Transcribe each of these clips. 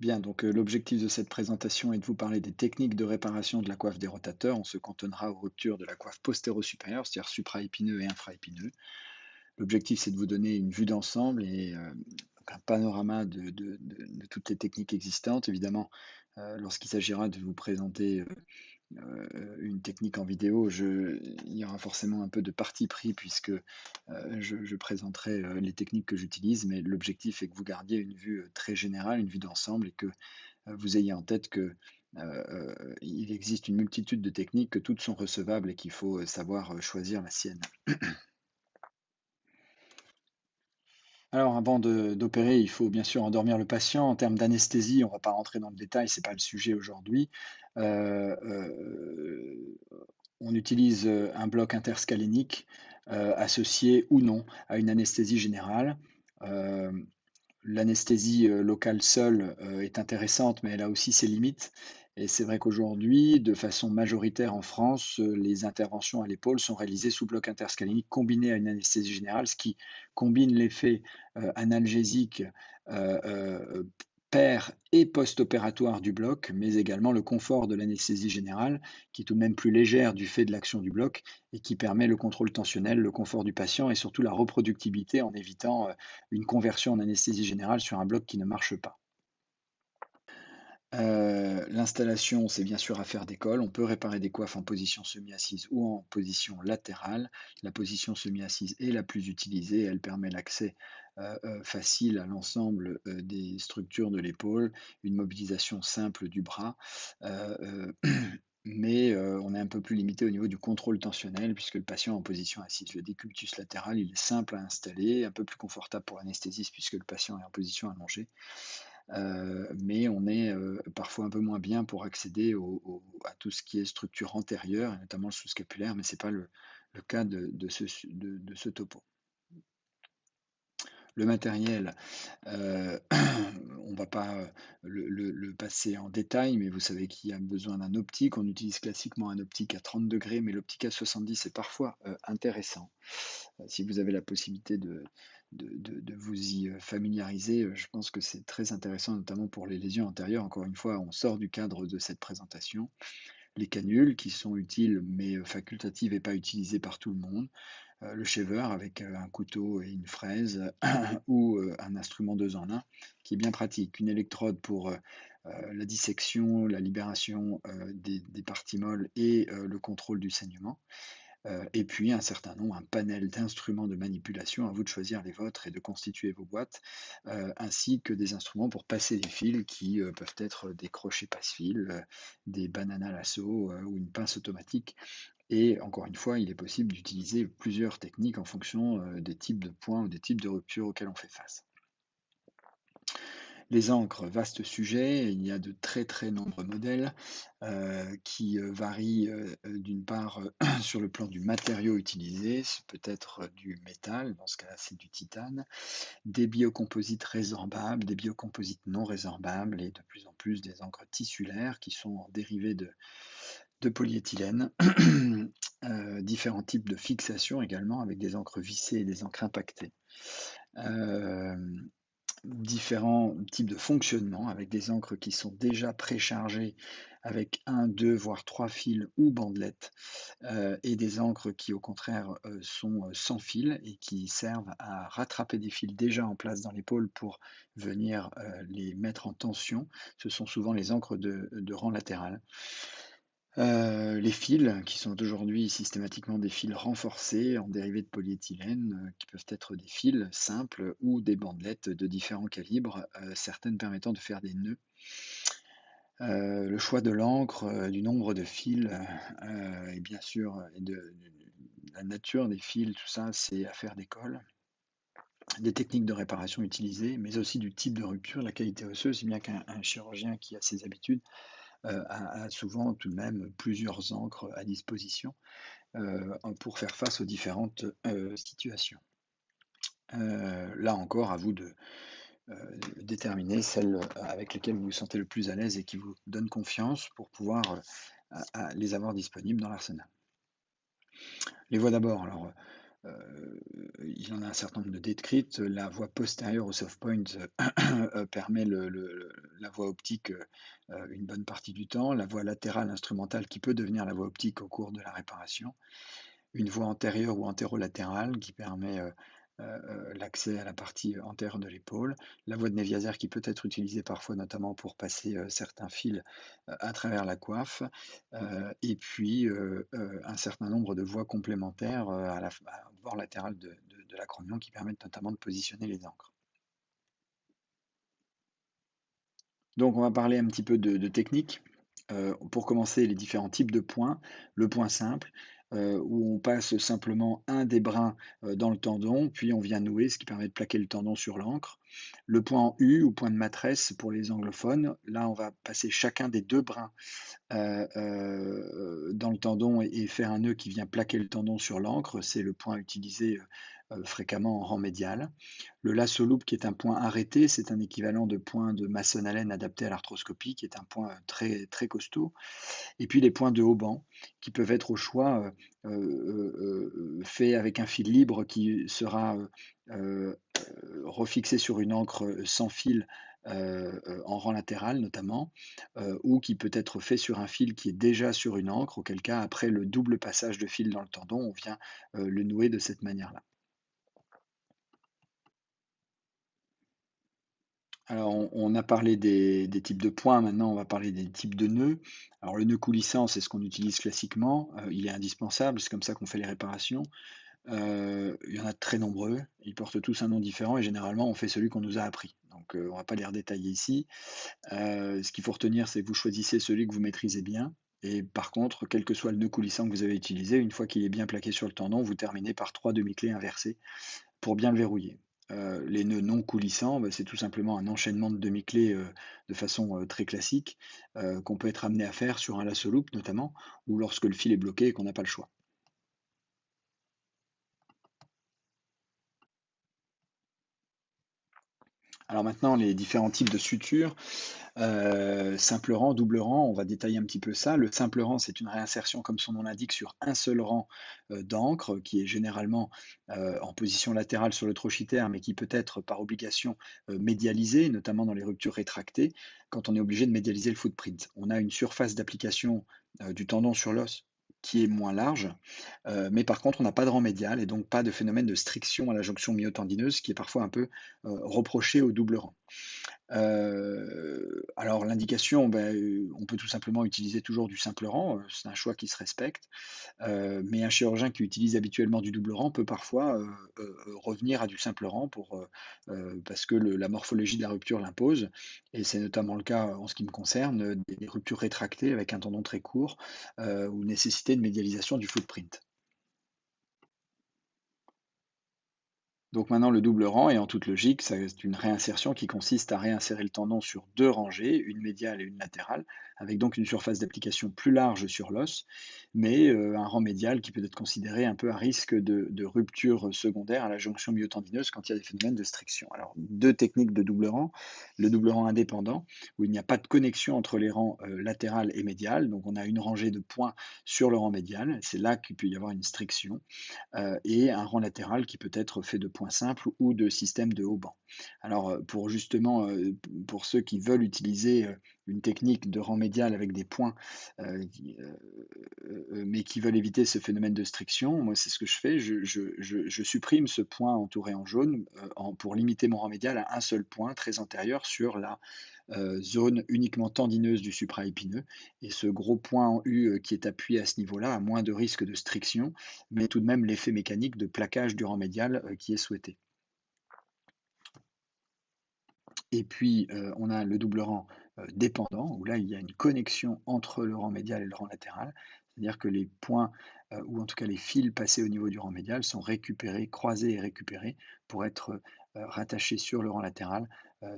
Bien, donc l'objectif de cette présentation est de vous parler des techniques de réparation de la coiffe des rotateurs. On se cantonnera aux ruptures de la coiffe postéro-supérieure, c'est-à-dire supraépineux et infraépineux. L'objectif, c'est de vous donner une vue d'ensemble et donc un panorama de toutes les techniques existantes. Évidemment, lorsqu'il s'agira de vous présenter une technique en vidéo, il y aura forcément un peu de parti pris puisque je présenterai les techniques que j'utilise, mais l'objectif est que vous gardiez une vue très générale, une vue d'ensemble et que vous ayez en tête que il existe une multitude de techniques, que toutes sont recevables et qu'il faut savoir choisir la sienne. Alors, avant d'opérer, il faut bien sûr endormir le patient. En termes d'anesthésie, on ne va pas rentrer dans le détail, c'est pas le sujet aujourd'hui. Euh, euh, on utilise un bloc interscalénique associé ou non à une anesthésie générale. Euh, L'anesthésie locale seule est intéressante, mais elle a aussi ses limites. Et c'est vrai qu'aujourd'hui, de façon majoritaire en France, les interventions à l'épaule sont réalisées sous bloc interscalénique combiné à une anesthésie générale, ce qui combine l'effet analgésique euh, euh, per et post-opératoire du bloc, mais également le confort de l'anesthésie générale, qui est tout de même plus légère du fait de l'action du bloc et qui permet le contrôle tensionnel, le confort du patient et surtout la reproductibilité en évitant une conversion en anesthésie générale sur un bloc qui ne marche pas. L'installation, c'est bien sûr affaire d'école. On peut réparer des coiffes en position semi-assise ou en position latérale. La position semi-assise est la plus utilisée. Elle permet l'accès facile à l'ensemble des structures de l'épaule, une mobilisation simple du bras. Euh, euh, mais on est un peu plus limité au niveau du contrôle tensionnel puisque le patient est en position assise. Le décubitus latéral, il est simple à installer, un peu plus confortable pour l'anesthésiste puisque le patient est en position allongée. Mais on est parfois un peu moins bien pour accéder à tout ce qui est structure antérieure, et notamment le sous-scapulaire, mais ce n'est pas le cas de ce topo. Le matériel, on ne va pas le passer en détail, mais vous savez qu'il y a besoin d'un optique. On utilise classiquement un optique à 30 degrés, mais l'optique à 70 est parfois intéressant. Si vous avez la possibilité de vous y familiariser, je pense que c'est très intéressant, notamment pour les lésions antérieures. Encore une fois, on sort du cadre de cette présentation. Les canules qui sont utiles mais facultatives et pas utilisées par tout le monde. Le shaver avec un couteau et une fraise ou un instrument 2 en 1 qui est bien pratique. Une électrode pour la dissection, la libération des parties molles et le contrôle du saignement. Et puis un certain nombre, un panel d'instruments de manipulation, à vous de choisir les vôtres et de constituer vos boîtes, ainsi que des instruments pour passer les fils qui peuvent être des crochets passe-fil, des bananas lasso ou une pince automatique. Et encore une fois, il est possible d'utiliser plusieurs techniques en fonction des types de points ou des types de ruptures auxquels on fait face. Les encres, vaste sujet, il y a de très très nombreux modèles qui varient d'une part sur le plan du matériau utilisé, c'est peut-être du métal, dans ce cas-là c'est du titane, des biocomposites résorbables, des biocomposites non résorbables et de plus en plus des encres tissulaires qui sont dérivées de polyéthylène, différents types de fixation également avec des encres vissées et des encres impactées. Euh, Différents types de fonctionnement avec des encres qui sont déjà préchargées avec un, deux, voire trois fils ou bandelettes et des encres qui au contraire sont sans fil et qui servent à rattraper des fils déjà en place dans l'épaule pour venir les mettre en tension. Ce sont souvent les encres de rang latéral. Les fils, qui sont aujourd'hui systématiquement des fils renforcés en dérivés de polyéthylène, qui peuvent être des fils simples ou des bandelettes de différents calibres, certaines permettant de faire des nœuds. Le choix de l'encre, du nombre de fils, et bien sûr, et de la nature des fils, tout ça, c'est affaire d'école. Des techniques de réparation utilisées, mais aussi du type de rupture, la qualité osseuse, si bien qu'un chirurgien qui a ses habitudes a souvent tout de même plusieurs encres à disposition pour faire face aux différentes situations. Là encore, à vous de déterminer celles avec lesquelles vous vous sentez le plus à l'aise et qui vous donnent confiance pour pouvoir les avoir disponibles dans l'arsenal. Les voies d'abord. Alors, il y en a un certain nombre de décrites. La voie postérieure au soft point permet la voie optique une bonne partie du temps. La voie latérale instrumentale qui peut devenir la voie optique au cours de la réparation. Une voie antérieure ou antérolatérale qui permet l'accès à la partie antérieure de l'épaule. La voie de Neviaser qui peut être utilisée parfois notamment pour passer certains fils à travers la coiffe. Et puis un certain nombre de voies complémentaires au bord latéral de l'acromion qui permettent notamment de positionner les encres. Donc on va parler un petit peu de technique. Pour commencer, les différents types de points. Le point simple, où on passe simplement un des brins dans le tendon, puis on vient nouer, ce qui permet de plaquer le tendon sur l'encre. Le point en U ou point de matresse pour les anglophones, là on va passer chacun des deux brins dans le tendon et faire un nœud qui vient plaquer le tendon sur l'encre. C'est le point utilisé fréquemment en rang médial. Le lasso loop, qui est un point arrêté, c'est un équivalent de point de Mason-Allen adapté à l'arthroscopie, qui est un point très, très costaud. Et puis les points de haut-banc, qui peuvent être au choix faits avec un fil libre qui sera refixé sur une encre sans fil en rang latéral notamment, ou qui peut être fait sur un fil qui est déjà sur une encre, auquel cas, après le double passage de fil dans le tendon, on vient le nouer de cette manière-là. Alors, on a parlé des types de points, maintenant on va parler des types de nœuds. Alors le nœud coulissant, c'est ce qu'on utilise classiquement, il est indispensable, c'est comme ça qu'on fait les réparations. Il y en a de très nombreux, ils portent tous un nom différent et généralement on fait celui qu'on nous a appris. Donc on va pas les redétailler ici. Ce qu'il faut retenir, c'est que vous choisissez celui que vous maîtrisez bien et par contre, quel que soit le nœud coulissant que vous avez utilisé, une fois qu'il est bien plaqué sur le tendon, vous terminez par 3 demi-clés inversées pour bien le verrouiller. Les nœuds non coulissants, bah, c'est tout simplement un enchaînement de demi-clés de façon très classique qu'on peut être amené à faire sur un lasso loop notamment, ou lorsque le fil est bloqué et qu'on n'a pas le choix. Alors maintenant, les différents types de sutures. Simple rang, double rang, on va détailler un petit peu ça. Le simple rang, c'est une réinsertion, comme son nom l'indique, sur un seul rang d'encre, qui est généralement en position latérale sur le trochiter, mais qui peut être par obligation médialisé, notamment dans les ruptures rétractées, quand on est obligé de médialiser le footprint. On a une surface d'application du tendon sur l'os qui est moins large, mais par contre, on n'a pas de rang médial et donc pas de phénomène de striction à la jonction myotendineuse, qui est parfois un peu reproché au double rang. Alors l'indication, on peut tout simplement utiliser toujours du simple rang, c'est un choix qui se respecte. Mais un chirurgien qui utilise habituellement du double rang peut parfois, revenir à du simple rang parce que la morphologie de la rupture l'impose et c'est notamment le cas en ce qui me concerne, des ruptures rétractées avec un tendon très court, ou nécessité de médialisation du footprint. Donc maintenant, le double rang est en toute logique, c'est une réinsertion qui consiste à réinsérer le tendon sur deux rangées, une médiale et une latérale, avec donc une surface d'application plus large sur l'os, mais un rang médial qui peut être considéré un peu à risque de rupture secondaire à la jonction myotendineuse quand il y a des phénomènes de striction. Alors, deux techniques de double rang, le double rang indépendant, où il n'y a pas de connexion entre les rangs latéral et médial, donc on a une rangée de points sur le rang médial, c'est là qu'il peut y avoir une striction et un rang latéral qui peut être fait de points simples ou de systèmes de haut banc. Alors pour justement, pour ceux qui veulent utiliser une technique de rang médial avec des points, mais qui veulent éviter ce phénomène de striction, moi c'est ce que je fais, je supprime ce point entouré en jaune pour limiter mon rang médial à un seul point très antérieur sur la zone uniquement tendineuse du supraépineux. Et ce gros point en U qui est appuyé à ce niveau-là a moins de risque de striction, mais tout de même l'effet mécanique de plaquage du rang médial qui est souhaité. Et puis on a le double rang dépendant, où là il y a une connexion entre le rang médial et le rang latéral. C'est-à-dire que les points, ou en tout cas les fils passés au niveau du rang médial sont récupérés, croisés et récupérés pour être rattachés sur le rang latéral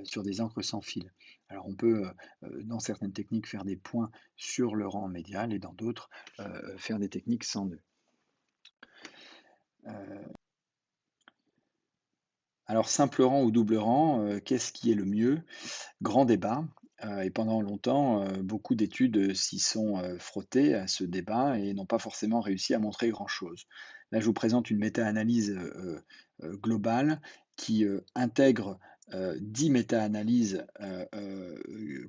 sur des encres sans fil. Alors on peut, dans certaines techniques, faire des points sur le rang médial et dans d'autres, faire des techniques sans nœud. Alors simple rang ou double rang, qu'est-ce qui est le mieux? Grand débat, et pendant longtemps, beaucoup d'études s'y sont frottées à ce débat et n'ont pas forcément réussi à montrer grand-chose. Là, je vous présente une méta-analyse, globale qui, intègre, 10 méta-analyses,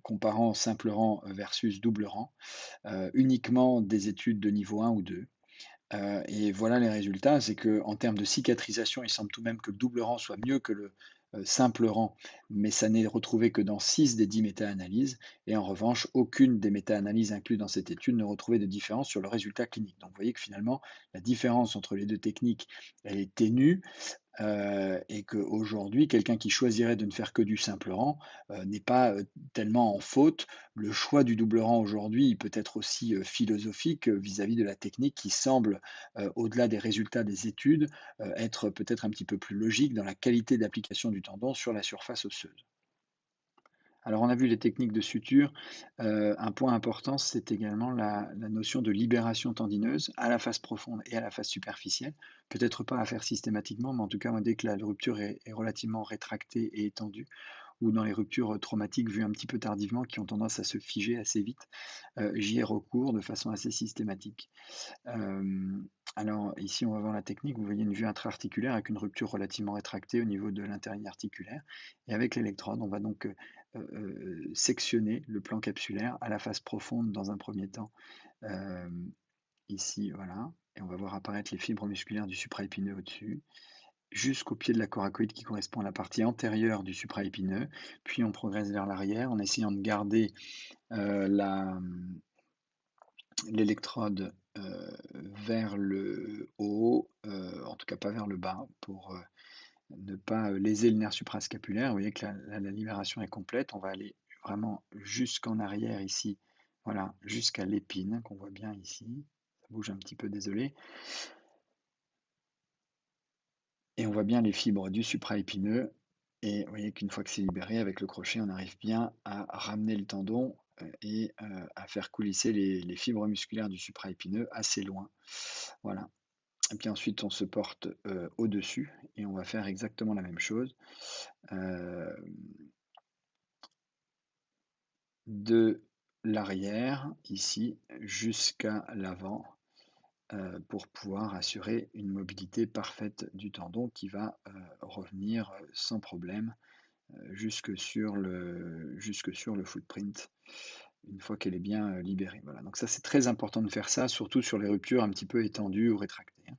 comparant simple rang versus double rang, uniquement des études de niveau 1 ou 2. Et voilà les résultats, c'est qu'en termes de cicatrisation, il semble tout de même que le double rang soit mieux que le, simple rang, mais ça n'est retrouvé que dans 6 des 10 méta-analyses et en revanche, aucune des méta-analyses incluses dans cette étude ne retrouvait de différence sur le résultat clinique. Donc vous voyez que finalement, la différence entre les 2 techniques, elle est ténue. Et qu'aujourd'hui, quelqu'un qui choisirait de ne faire que du simple rang, n'est pas, tellement en faute. Le choix du double rang aujourd'hui, il peut être aussi, philosophique, vis-à-vis de la technique qui semble, au-delà des résultats des études, être peut-être un petit peu plus logique dans la qualité d'application du tendon sur la surface osseuse. Alors on a vu les techniques de suture, un point important, c'est également la notion de libération tendineuse à la face profonde et à la face superficielle. Peut-être pas à faire systématiquement, mais en tout cas, moi, dès que la rupture est relativement rétractée et étendue, ou dans les ruptures traumatiques vues un petit peu tardivement, qui ont tendance à se figer assez vite, j'y ai recours de façon assez systématique. Alors ici, on va voir la technique. Vous voyez une vue intra-articulaire avec une rupture relativement rétractée au niveau de l'intérieur articulaire. Et avec l'électrode, on va donc sectionner le plan capsulaire à la face profonde dans un premier temps. Euh, Ici, voilà. Et on va voir apparaître les fibres musculaires du supraépineux au-dessus, jusqu'au pied de la coracoïde qui correspond à la partie antérieure du supraépineux. Puis on progresse vers l'arrière en essayant de garder l'électrode vers le haut, en tout cas pas vers le bas, pour ne pas léser le nerf suprascapulaire. Vous voyez que la libération est complète. On va aller vraiment jusqu'en arrière ici, voilà, jusqu'à l'épine qu'on voit bien ici. Ça bouge un petit peu, désolé. Et on voit bien les fibres du supraépineux. Et vous voyez qu'une fois que c'est libéré, avec le crochet, on arrive bien à ramener le tendon et à faire coulisser les fibres musculaires du supraépineux assez loin. Voilà. Et puis ensuite, on se porte au-dessus et on va faire exactement la même chose. De l'arrière, ici, jusqu'à l'avant, pour pouvoir assurer une mobilité parfaite du tendon qui va revenir sans problème jusque sur le footprint, une fois qu'elle est bien libérée. Voilà. Donc ça, c'est très important de faire ça, surtout sur les ruptures un petit peu étendues ou rétractées, hein.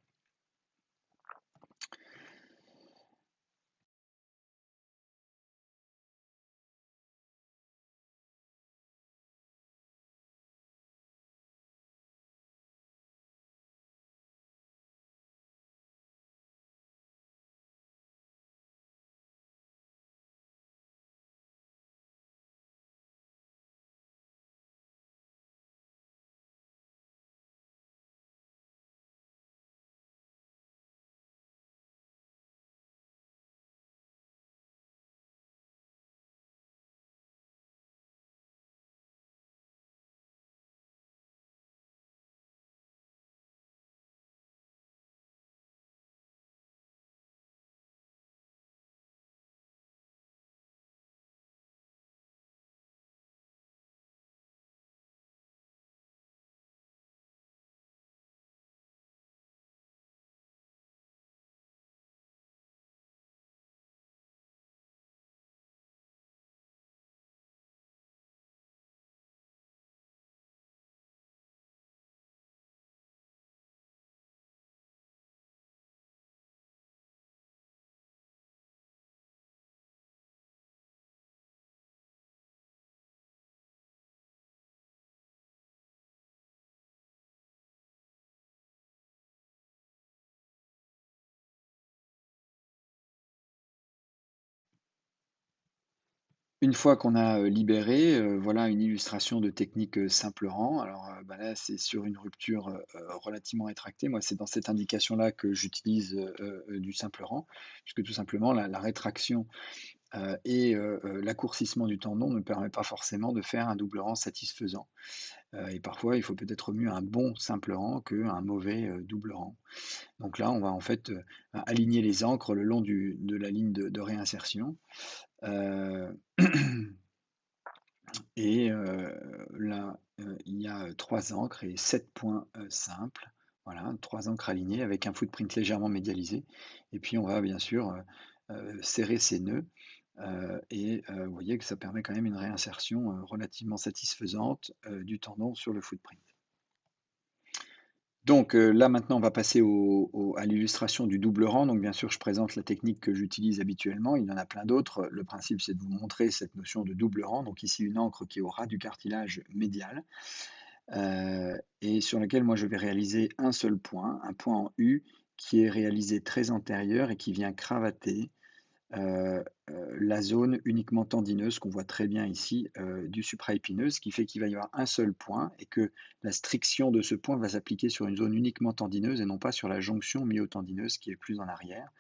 Une fois qu'on a libéré, voilà une illustration de technique simple rang. Alors bah là, c'est sur une rupture relativement rétractée. Moi, c'est dans cette indication-là que j'utilise du simple rang, puisque tout simplement, la rétraction et l'accourcissement du tendon ne permet pas forcément de faire un double rang satisfaisant. Et parfois, il faut peut-être mieux un bon simple rang qu'un mauvais double rang. Donc là, on va en fait aligner les ancres le long de la ligne de réinsertion. Euh, Et là, il y a 3 ancres et 7 points simples. Voilà, 3 ancres alignées avec un footprint légèrement médialisé et puis on va bien sûr, serrer ces nœuds, vous voyez que ça permet quand même une réinsertion, relativement satisfaisante, du tendon sur le footprint. Donc, là maintenant on va passer à l'illustration du double rang. Donc bien sûr je présente la technique que j'utilise habituellement, il y en a plein d'autres. Le principe c'est de vous montrer cette notion de double rang. Donc ici une ancre qui est au ras du cartilage médial, et sur lequel moi je vais réaliser un seul point, un point en U qui est réalisé très antérieur et qui vient cravater la zone uniquement tendineuse qu'on voit très bien ici, du supraépineux, ce qui fait qu'il va y avoir un seul point et que la striction de ce point va s'appliquer sur une zone uniquement tendineuse et non pas sur la jonction myotendineuse qui est plus en arrière,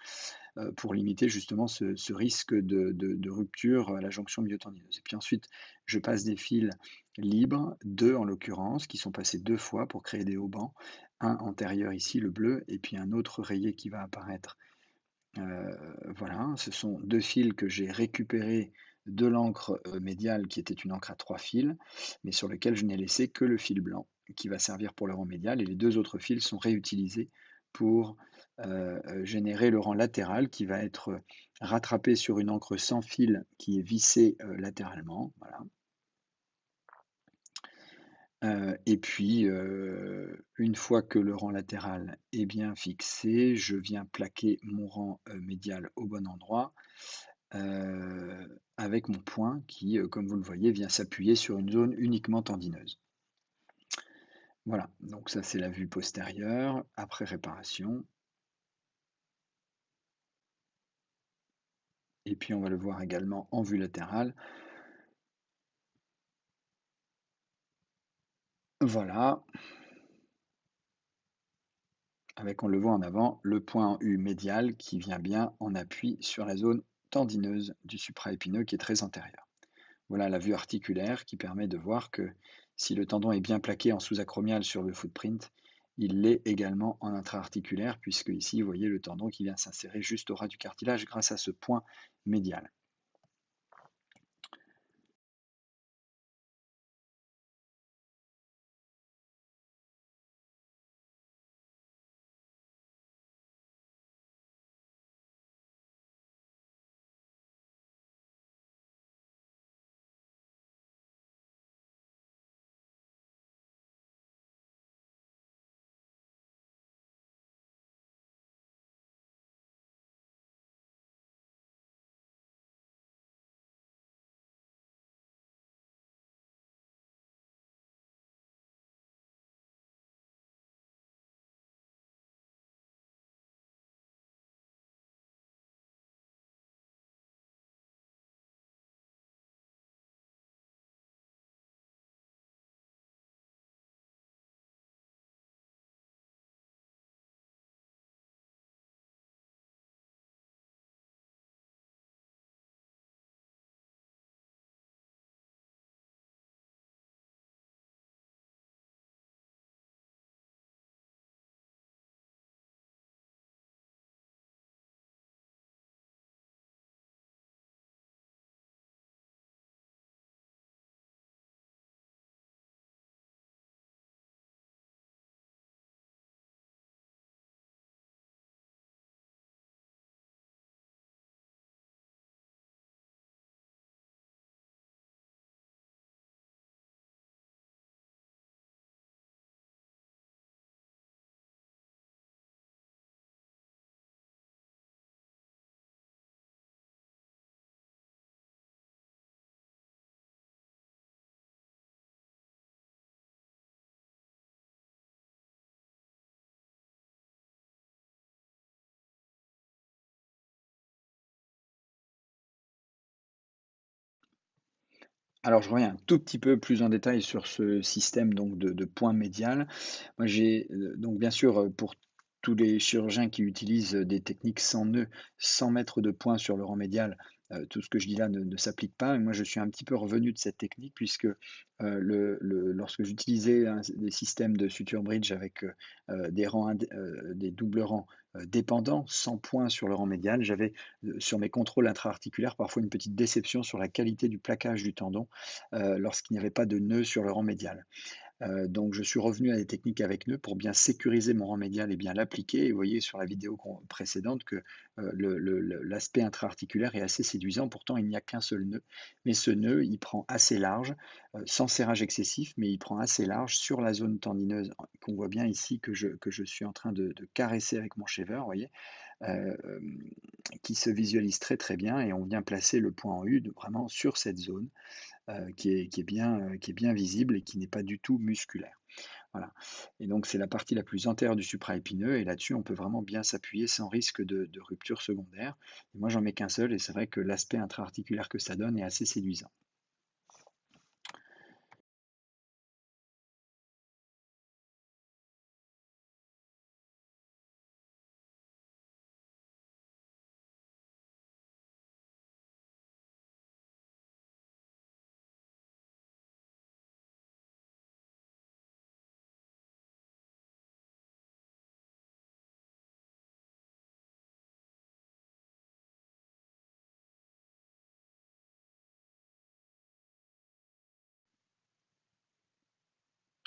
pour limiter justement ce risque de rupture à la jonction myotendineuse. Et puis ensuite, je passe des fils libres, 2 en l'occurrence, qui sont passés 2 fois pour créer des haubans. Un antérieur ici, le bleu, et puis un autre rayé qui va apparaître. Voilà, ce sont 2 fils que j'ai récupérés de l'encre, médiale qui était une encre à 3 fils, mais sur lequel je n'ai laissé que le fil blanc qui va servir pour le rang médial et les 2 autres fils sont réutilisés pour, générer le rang latéral qui va être rattrapé sur une encre sans fil qui est vissée, latéralement, voilà. Et puis, une fois que le rang latéral est bien fixé, je viens plaquer mon rang, médial au bon endroit, avec mon poing qui, comme vous le voyez, vient s'appuyer sur une zone uniquement tendineuse. Voilà, donc ça c'est la vue postérieure après réparation et puis on va le voir également en vue latérale. Voilà, avec, on le voit en avant, le point en U médial qui vient bien en appui sur la zone tendineuse du supraépineux qui est très antérieure. Voilà la vue articulaire qui permet de voir que si le tendon est bien plaqué en sous-acromial sur le footprint, il l'est également en intra-articulaire, puisque ici, vous voyez le tendon qui vient s'insérer juste au ras du cartilage grâce à ce point médial. Alors je reviens un tout petit peu plus en détail sur ce système donc de point médial. Moi j'ai, donc bien sûr, pour tous les chirurgiens qui utilisent, des techniques sans nœud, sans mettre de point sur le rang médial, tout ce que je dis là ne s'applique pas. Et moi je suis un petit peu revenu de cette technique puisque, lorsque j'utilisais des systèmes de suture bridge avec, des doubles rangs, dépendants, sans point sur le rang médial, j'avais, sur mes contrôles intra-articulaires, parfois une petite déception sur la qualité du plaquage du tendon, lorsqu'il n'y avait pas de nœud sur le rang médial. Donc je suis revenu à des techniques avec nœuds pour bien sécuriser mon rang médial et bien l'appliquer. Et vous voyez sur la vidéo précédente que l'aspect intra-articulaire est assez séduisant. Pourtant, il n'y a qu'un seul nœud. Mais ce nœud, il prend assez large, sans serrage excessif, mais il prend assez large sur la zone tendineuse qu'on voit bien ici que je suis en train de caresser avec mon shaver, vous voyez, euh, qui se visualise très très bien. Et on vient placer le point en U vraiment sur cette zone qui est bien visible et qui n'est pas du tout musculaire. Voilà. Et donc c'est la partie la plus antérieure du supraépineux et là-dessus on peut vraiment bien s'appuyer sans risque de rupture secondaire. Et moi j'en mets qu'un seul et c'est vrai que l'aspect intra-articulaire que ça donne est assez séduisant.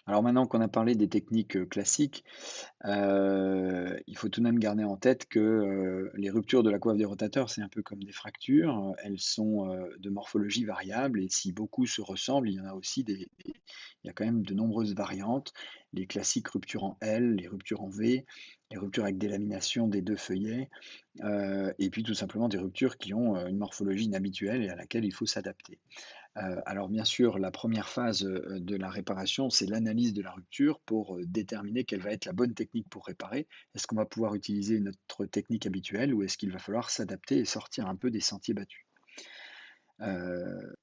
Alors maintenant qu'on a parlé des techniques classiques, il faut tout de même garder en tête que, les ruptures de la coiffe des rotateurs, c'est un peu comme des fractures, elles sont, de morphologie variable et si beaucoup se ressemblent, il y en a aussi il y a quand même de nombreuses variantes. Les classiques ruptures en L, les ruptures en V, les ruptures avec délamination des 2 feuillets, et puis tout simplement des ruptures qui ont, une morphologie inhabituelle et à laquelle il faut s'adapter. Alors bien sûr, la première phase, de la réparation, c'est l'analyse de la rupture pour, déterminer quelle va être la bonne technique pour réparer. Est-ce qu'on va pouvoir utiliser notre technique habituelle ou est-ce qu'il va falloir s'adapter et sortir un peu des sentiers battus? Heu,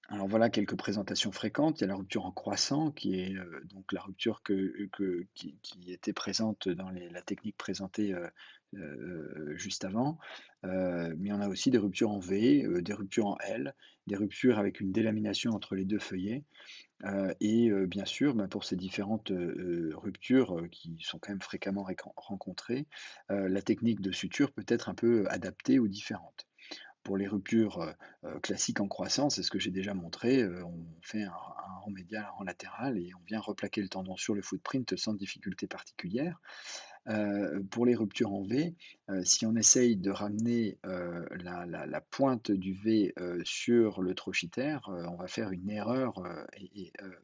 alors voilà quelques présentations fréquentes. Il y a la rupture en croissant qui est, donc la rupture qui était présente dans la technique présentée, juste avant. Mais on a aussi des ruptures en V, des ruptures en L, des ruptures avec une délamination entre les 2 feuillets, et bien sûr, bah, pour ces différentes, ruptures, qui sont quand même fréquemment rencontrées, la technique de suture peut être un peu adaptée ou différente. Pour les ruptures, classiques en croissance, c'est ce que j'ai déjà montré, on fait un rang médial, un rang latéral et on vient replaquer le tendon sur le footprint sans difficulté particulière. Pour les ruptures en V, si on essaye de ramener, la pointe du V, sur le trochiter, on va faire une erreur,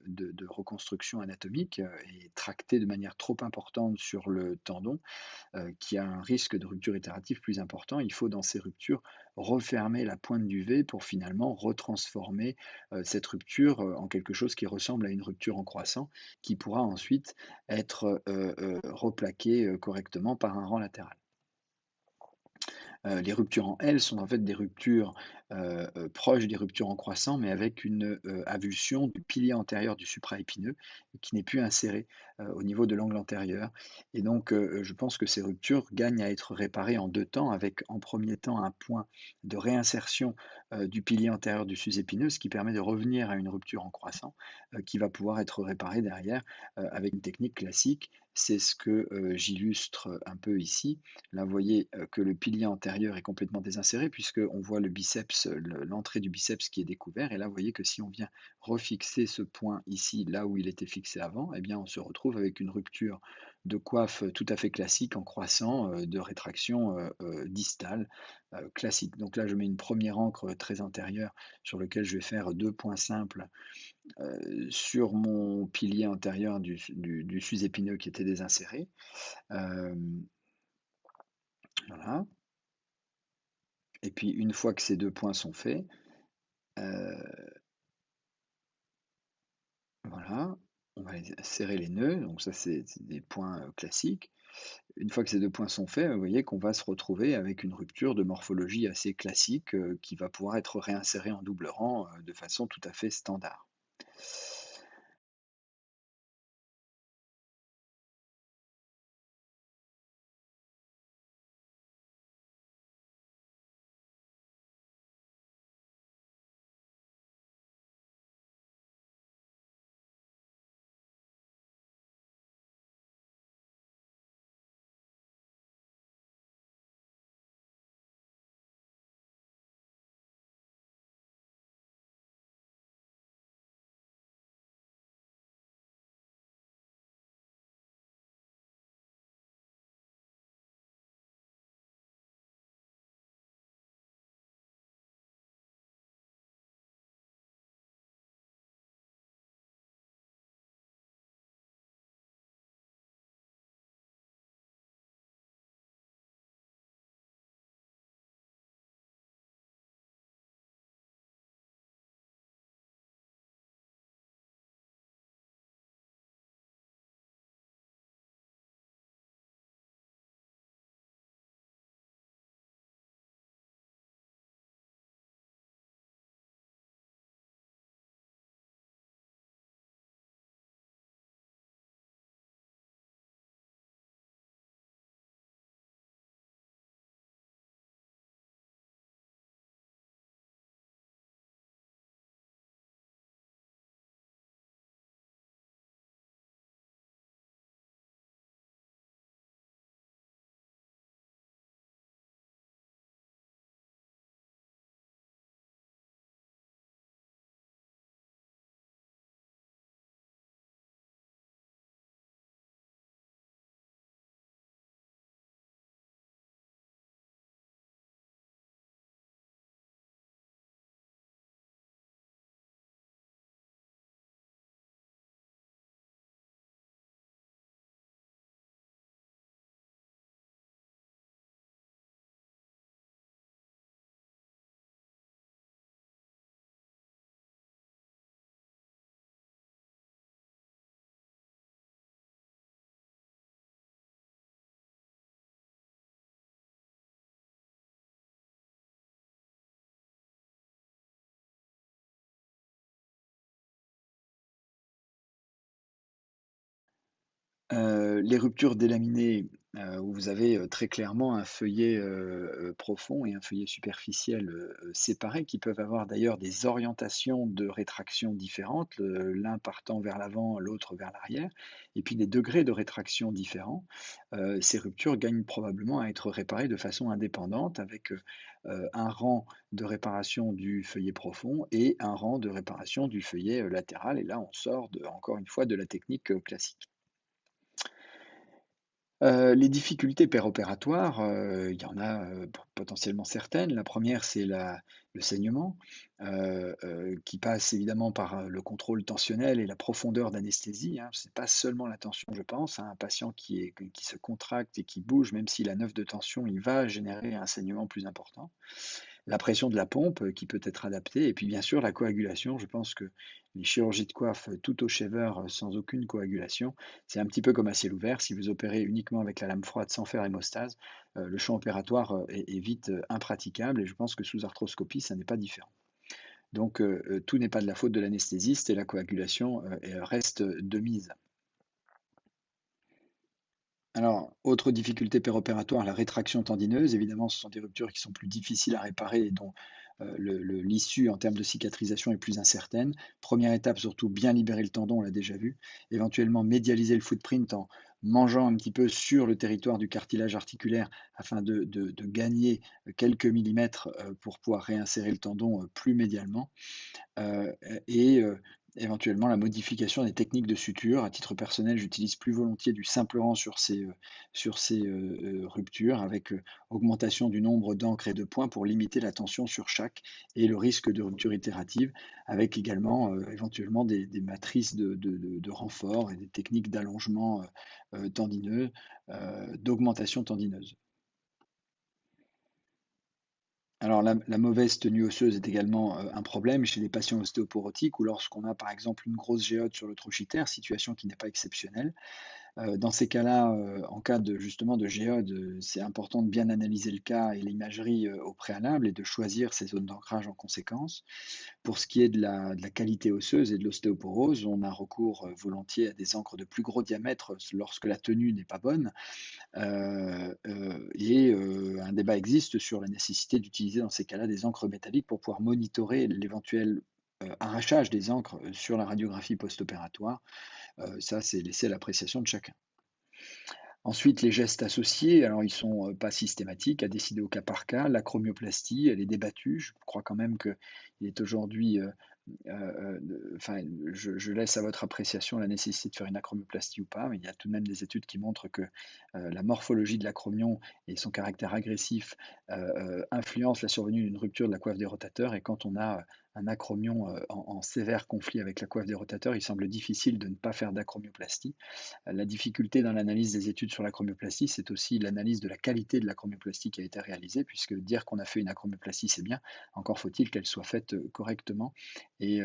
de reconstruction anatomique, et tracter de manière trop importante sur le tendon qui a un risque de rupture itérative plus important, il faut dans ces ruptures refermer la pointe du V pour finalement retransformer cette rupture en quelque chose qui ressemble à une rupture en croissant, qui pourra ensuite être replaquée correctement par un rang latéral. Les ruptures en L sont en fait des ruptures, proches des ruptures en croissant, mais avec une, avulsion du pilier antérieur du supraépineux qui n'est plus inséré, au niveau de l'angle antérieur et donc je pense que ces ruptures gagnent à être réparées en 2 temps avec en premier temps un point de réinsertion, du pilier antérieur du sus-épineux, ce qui permet de revenir à une rupture en croissant, qui va pouvoir être réparée derrière, avec une technique classique. C'est ce que, j'illustre un peu ici. Là, vous voyez que le pilier antérieur est complètement désinséré puisqu'on voit le biceps, l'entrée du biceps qui est découvert. Et là, vous voyez que si on vient refixer ce point ici, là où il était fixé avant, eh bien, on se retrouve avec une rupture de coiffe tout à fait classique en croissant de rétraction distale classique. Donc là, je mets une première encre très antérieure sur lequel je vais faire 2 points simples sur mon pilier antérieur du sus-épineux qui était désinséré. Euh, voilà. Et puis une fois que ces 2 points sont faits, heu, voilà, on va serrer les nœuds, donc ça c'est des points, classiques. Une fois que ces 2 points sont faits, vous voyez qu'on va se retrouver avec une rupture de morphologie assez classique, qui va pouvoir être réinsérée en double rang, de façon tout à fait standard. Les ruptures délaminées, où vous avez, très clairement un feuillet, profond et un feuillet superficiel, séparés, qui peuvent avoir d'ailleurs des orientations de rétraction différentes, l'un partant vers l'avant, l'autre vers l'arrière, et puis des degrés de rétraction différents. Ces ruptures gagnent probablement à être réparées de façon indépendante avec, un rang de réparation du feuillet profond et un rang de réparation du feuillet, latéral, et là on sort encore une fois de la technique, classique. Les difficultés péropératoires, il y en a, potentiellement certaines. La première, c'est le saignement, qui passe évidemment par, le contrôle tensionnel et la profondeur d'anesthésie, hein. C'est pas seulement la tension, je pense, hein. Un patient qui se contracte et qui bouge, même s'il a 9 de tension, il va générer un saignement plus important. La pression de la pompe, qui peut être adaptée, et puis bien sûr la coagulation. Je pense que les chirurgies de coiffe, tout au shaver, sans aucune coagulation, c'est un petit peu comme à ciel ouvert. Si vous opérez uniquement avec la lame froide sans faire hémostase, le champ opératoire, est vite, impraticable, et je pense que sous arthroscopie, ça n'est pas différent. Donc tout n'est pas de la faute de l'anesthésiste, et la coagulation, reste de mise. Alors, autre difficulté péropératoire, la rétraction tendineuse. Évidemment, ce sont des ruptures qui sont plus difficiles à réparer et dont l'issue en termes de cicatrisation est plus incertaine. Première étape, surtout bien libérer le tendon, on l'a déjà vu. Éventuellement, médialiser le footprint en mangeant un petit peu sur le territoire du cartilage articulaire afin de gagner quelques millimètres pour pouvoir réinsérer le tendon plus médialement. Heu et éventuellement la modification des techniques de suture. À titre personnel, j'utilise plus volontiers du simple rang sur ces, ruptures avec, augmentation du nombre d'encres et de points pour limiter la tension sur chaque et le risque de rupture itérative, avec également, éventuellement des matrices de renfort et des techniques d'allongement, tendineux, d'augmentation tendineuse. Alors la mauvaise tenue osseuse est également, un problème chez les patients ostéoporotiques ou lorsqu'on a par exemple une grosse géote sur le trochiter, situation qui n'est pas exceptionnelle. Dans ces cas-là, en cas de justement de géode, c'est important de bien analyser le cas et l'imagerie, au préalable, et de choisir ses zones d'ancrage en conséquence. Pour ce qui est de la qualité osseuse et de l'ostéoporose, on a recours, volontiers à des encres de plus gros diamètre lorsque la tenue n'est pas bonne. Un débat existe sur la nécessité d'utiliser dans ces cas-là des encres métalliques pour pouvoir monitorer l'éventuel, arrachage des encres, sur la radiographie post-opératoire. Ça, c'est laissé à l'appréciation de chacun. Ensuite, les gestes associés, alors ils sont, pas systématiques, à décider au cas par cas. L'acromioplastie, elle est débattue. Je crois quand même qu'il est aujourd'hui, enfin, je laisse à votre appréciation la nécessité de faire une acromioplastie ou pas, mais il y a tout de même des études qui montrent que la morphologie de l'acromion et son caractère agressif influencent la survenue d'une rupture de la coiffe des rotateurs. Et quand on a un acromion en sévère conflit avec la coiffe des rotateurs, il semble difficile de ne pas faire d'acromioplastie. La difficulté dans l'analyse des études sur l'acromioplastie, c'est aussi l'analyse de la qualité de l'acromioplastie qui a été réalisée, puisque dire qu'on a fait une acromioplastie, c'est bien, encore faut-il qu'elle soit faite correctement. Et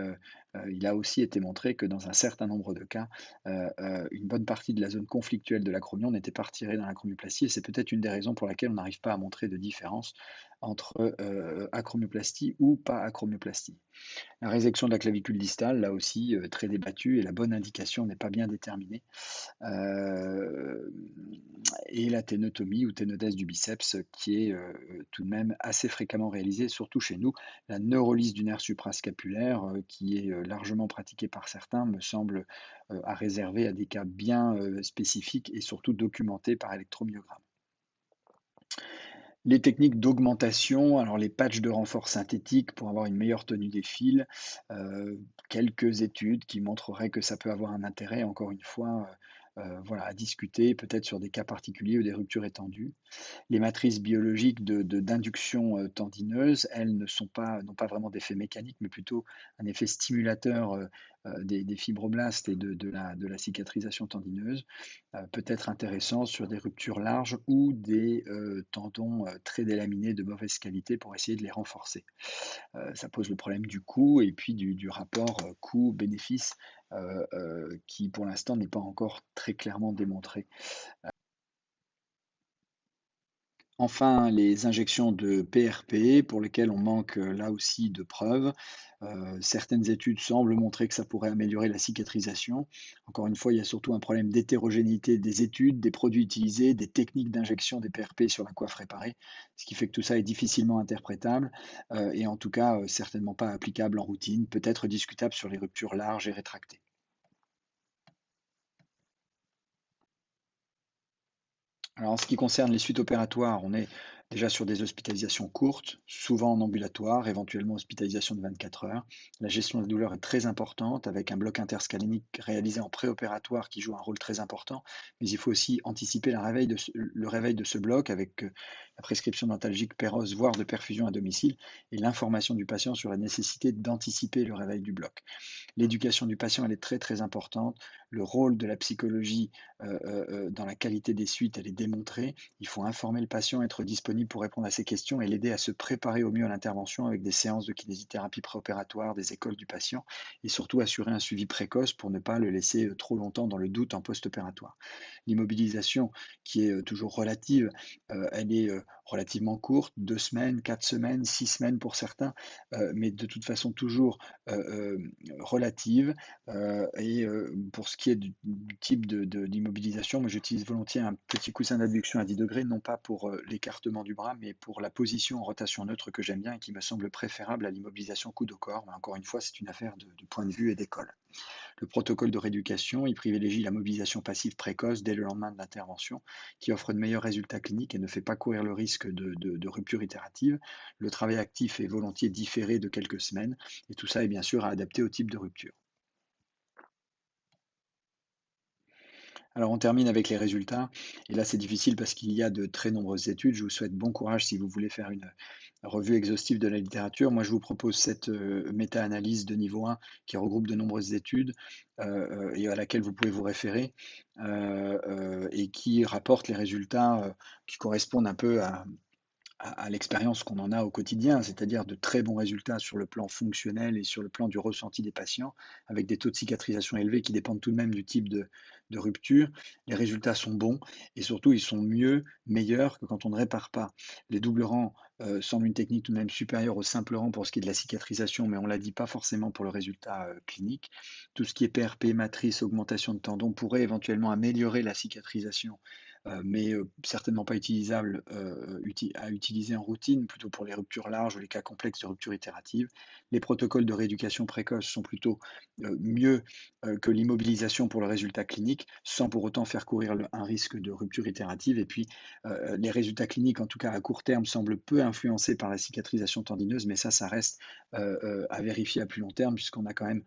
il a aussi été montré que dans un certain nombre de cas, une bonne partie de la zone conflictuelle de l'acromion n'était pas retirée dans l'acromioplastie, et c'est peut-être une des raisons pour laquelle on n'arrive pas à montrer de différence entre acromioplastie ou pas acromioplastie. La résection de la clavicule distale, là aussi, très débattue, et la bonne indication n'est pas bien déterminée. Euh, et la ténotomie ou ténodèse du biceps, qui est tout de même assez fréquemment réalisée, surtout chez nous. La neurolyse du nerf suprascapulaire, qui est largement pratiquée par certains, me semble à réserver à des cas bien spécifiques et surtout documentés par électromyogramme. Les techniques d'augmentation, alors les patchs de renfort synthétique pour avoir une meilleure tenue des fils, quelques études qui montreraient que ça peut avoir un intérêt, encore une fois, voilà, à discuter, peut-être sur des cas particuliers ou des ruptures étendues. Les matrices biologiques d'induction tendineuse, elles n'ont pas vraiment d'effet mécanique, mais plutôt un effet stimulateur des fibroblastes et de la cicatrisation tendineuse, peut être intéressant sur des ruptures larges ou des tendons très délaminés de mauvaise qualité pour essayer de les renforcer. Ça pose le problème du coût et puis du rapport coût-bénéfice qui pour l'instant n'est pas encore très clairement démontré. Enfin, les injections de PRP pour lesquelles on manque, là aussi de preuves. Certaines études semblent montrer que ça pourrait améliorer la cicatrisation. Encore une fois, il y a surtout un problème d'hétérogénéité des études, des produits utilisés, des techniques d'injection des PRP sur la coiffe réparée, ce qui fait que tout ça est difficilement interprétable, et en tout cas, certainement pas applicable en routine, peut-être discutable sur les ruptures larges et rétractées. Alors, en ce qui concerne les suites opératoires, on est déjà sur des hospitalisations courtes, souvent en ambulatoire, éventuellement hospitalisation de 24 heures. La gestion de la douleur est très importante, avec un bloc interscalénique réalisé en préopératoire qui joue un rôle très important. Mais il faut aussi anticiper le réveil de ce bloc avec la prescription d'antalgiques Péros, voire de perfusion à domicile, et l'information du patient sur la nécessité d'anticiper le réveil du bloc. L'éducation du patient, elle est très très importante. Le rôle de la psychologie dans la qualité des suites, elle est démontrée. Il faut informer le patient, être disponible pour répondre à ses questions et l'aider à se préparer au mieux à l'intervention avec des séances de kinésithérapie préopératoire, des écoles du patient et surtout assurer un suivi précoce pour ne pas le laisser trop longtemps dans le doute en post-opératoire. L'immobilisation qui est toujours relative, elle est relativement courte, 2 semaines, 4 semaines, 6 semaines pour certains, mais de toute façon toujours relative. Et pour ce qui est du type d'immobilisation, moi j'utilise volontiers un petit coussin d'abduction à 10 degrés, non pas pour l'écartement du bras, mais pour la position en rotation neutre que j'aime bien et qui me semble préférable à l'immobilisation coude au corps. Mais encore une fois, c'est une affaire de point de vue et d'école. Le protocole de rééducation, il privilégie la mobilisation passive précoce dès le lendemain de l'intervention, qui offre de meilleurs résultats cliniques et ne fait pas courir le risque de rupture itérative. Le travail actif est volontiers différé de quelques semaines, et tout ça est bien sûr à adapter au type de rupture. Alors on termine avec les résultats, et là c'est difficile parce qu'il y a de très nombreuses études. Je vous souhaite bon courage si vous voulez faire une revue exhaustive de la littérature. Moi je vous propose cette méta-analyse de niveau 1 qui regroupe de nombreuses études et à laquelle vous pouvez vous référer et qui rapporte les résultats qui correspondent un peu à l'expérience qu'on en a au quotidien, c'est-à-dire de très bons résultats sur le plan fonctionnel et sur le plan du ressenti des patients, avec des taux de cicatrisation élevés qui dépendent tout de même du type de rupture. Les résultats sont bons et surtout ils sont meilleurs que quand on ne répare pas. Les doubles rangs semblent une technique tout de même supérieure au simple rang pour ce qui est de la cicatrisation, mais on ne l'a dit pas forcément pour le résultat clinique. Tout ce qui est PRP, matrice, augmentation de tendons pourrait éventuellement améliorer la cicatrisation mais certainement pas utilisable à utiliser en routine, plutôt pour les ruptures larges ou les cas complexes de rupture itérative. Les protocoles de rééducation précoce sont plutôt mieux que l'immobilisation pour le résultat clinique, sans pour autant faire courir un risque de rupture itérative. Et puis, les résultats cliniques, en tout cas à court terme, semblent peu influencés par la cicatrisation tendineuse, mais ça reste à vérifier à plus long terme, puisqu'on a quand même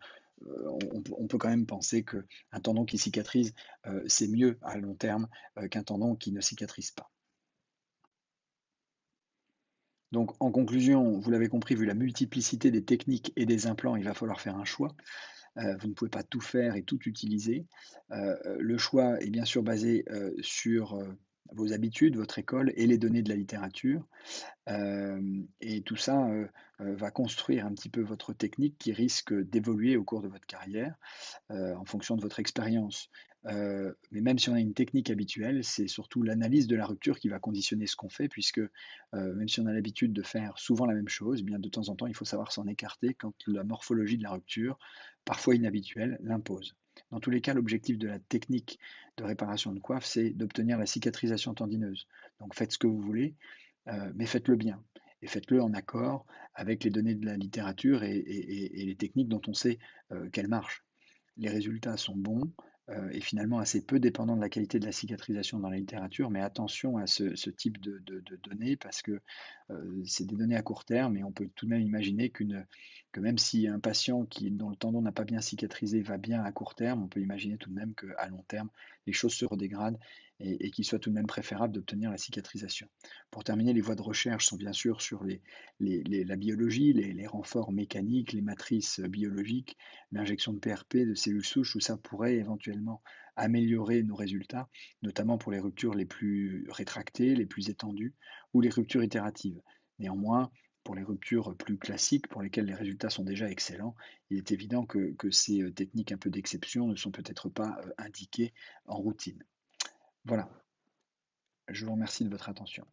on peut quand même penser qu'un tendon qui cicatrise, c'est mieux à long terme qu'un tendon qui ne cicatrise pas. Donc en conclusion, vous l'avez compris, vu la multiplicité des techniques et des implants, il va falloir faire un choix. Vous ne pouvez pas tout faire et tout utiliser. Le choix est bien sûr basé sur vos habitudes, votre école et les données de la littérature. Et tout ça va construire un petit peu votre technique qui risque d'évoluer au cours de votre carrière. En fonction de votre expérience. Mais même si on a une technique habituelle, c'est surtout l'analyse de la rupture qui va conditionner ce qu'on fait, puisque même si on a l'habitude de faire souvent la même chose, eh bien de temps en temps, il faut savoir s'en écarter quand la morphologie de la rupture, parfois inhabituelle, l'impose. Dans tous les cas, l'objectif de la technique de réparation de coiffe, c'est d'obtenir la cicatrisation tendineuse. Donc faites ce que vous voulez, mais faites-le bien. Et faites-le en accord avec les données de la littérature et les techniques dont on sait qu'elles marchent. Les résultats sont bons et finalement assez peu dépendants de la qualité de la cicatrisation dans la littérature, mais attention à ce type de données parce que c'est des données à court terme et on peut tout de même imaginer que même si un patient dont le tendon n'a pas bien cicatrisé va bien à court terme, on peut imaginer tout de même qu'à long terme, les choses se redégradent et qu'il soit tout de même préférable d'obtenir la cicatrisation. Pour terminer, les voies de recherche sont bien sûr sur la biologie, les renforts mécaniques, les matrices biologiques, l'injection de PRP, de cellules souches, où ça pourrait éventuellement améliorer nos résultats, notamment pour les ruptures les plus rétractées, les plus étendues, ou les ruptures itératives. Néanmoins, pour les ruptures plus classiques, pour lesquelles les résultats sont déjà excellents, il est évident que ces techniques un peu d'exception ne sont peut-être pas indiquées en routine. Voilà, je vous remercie de votre attention.